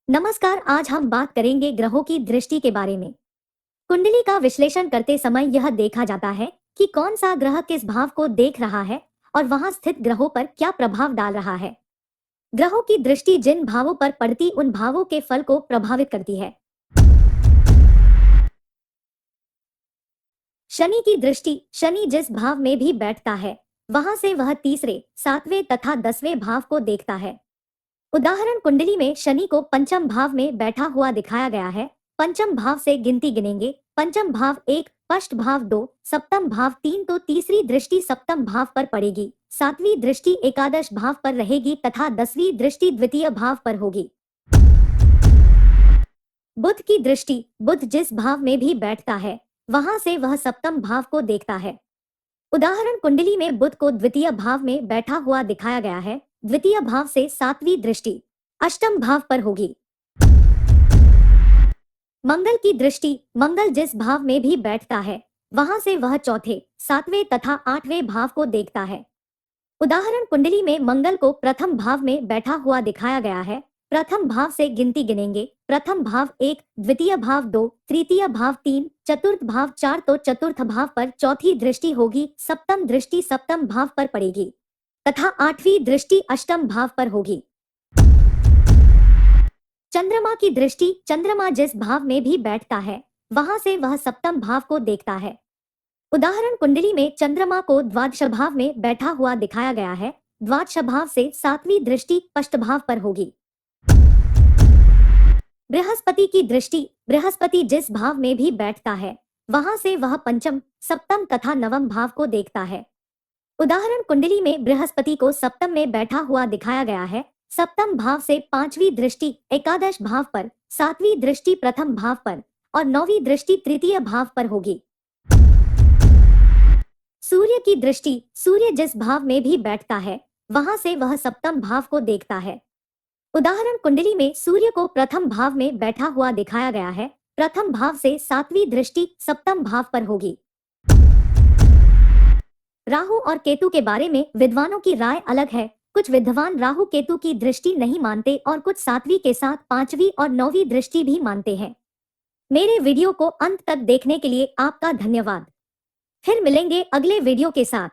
नमस्कार। आज हम बात करेंगे ग्रहों की दृष्टि के बारे में। कुंडली का विश्लेषण करते समय यह देखा जाता है कि कौन सा ग्रह किस भाव को देख रहा है और वहां स्थित ग्रहों पर क्या प्रभाव डाल रहा है। ग्रहों की दृष्टि जिन भावों पर पड़ती उन भावों के फल को प्रभावित करती है। शनि की दृष्टि, शनि जिस भाव में भी बैठता है वहां से वह तीसरे, सातवें तथा 10वें भाव को देखता है। उदाहरण, कुंडली में शनि को पंचम भाव में बैठा हुआ दिखाया गया है। पंचम भाव से गिनती गिनेंगे। पंचम भाव 1, षष्ठ भाव 2, सप्तम भाव 3, तो तीसरी दृष्टि सप्तम भाव पर पड़ेगी, सातवीं दृष्टि एकादश भाव पर रहेगी तथा 10वीं दृष्टि द्वितीय भाव पर होगी। बुध की दृष्टि, बुध जिस भाव में भी बैठता है वहां से वह सप्तम भाव को देखता है। उदाहरण, कुंडली में बुध को द्वितीय भाव में बैठा हुआ दिखाया गया है। द्वितीय भाव से सातवीं दृष्टि अष्टम भाव पर होगी। मंगल की दृष्टि, मंगल जिस भाव में भी बैठता है वहां से वह चौथे, सातवें तथा 8वें भाव को देखता है। उदाहरण, कुंडली में मंगल को प्रथम भाव में बैठा हुआ दिखाया गया है। प्रथम भाव से गिनती गिनेंगे। प्रथम भाव 1, द्वितीय भाव 2, तृतीय भाव 3, चतुर्थ भाव 4, तो चतुर्थ भाव पर चौथी दृष्टि होगी। सप्तम दृष्टि सप्तम भाव पर पड़ेगी तथा 8वीं दृष्टि अष्टम भाव पर होगी। चंद्रमा की दृष्टि, चंद्रमा जिस भाव में भी बैठता है वहां से वह सप्तम भाव को देखता है। उदाहरण, कुंडली में चंद्रमा को द्वादश भाव में बैठा हुआ दिखाया गया है। द्वादश भाव से सातवीं दृष्टि षष्ठ भाव पर होगी। बृहस्पति की दृष्टि, बृहस्पति जिस भाव में भी बैठता है वहां से वह पंचम, सप्तम तथा नवम भाव को देखता है। उदाहरण, कुंडली में बृहस्पति को सप्तम में बैठा हुआ दिखाया गया है। सप्तम भाव से पांचवी दृष्टि एकादश भाव पर, सातवीं दृष्टि प्रथम भाव पर और 9वीं दृष्टि तृतीय भाव पर होगी। सूर्य की दृष्टि, सूर्य जिस भाव में भी बैठता है वहां से वह सप्तम भाव को देखता है। उदाहरण, कुंडली में सूर्य को प्रथम भाव में बैठा हुआ दिखाया गया है। प्रथम भाव से सातवीं दृष्टि सप्तम भाव पर होगी। राहु और केतु के बारे में विद्वानों की राय अलग है। कुछ विद्वान राहु केतु की दृष्टि नहीं मानते और कुछ सातवीं के साथ पांचवी और 9वीं दृष्टि भी मानते हैं। मेरे वीडियो को अंत तक देखने के लिए आपका धन्यवाद। फिर मिलेंगे अगले वीडियो के साथ।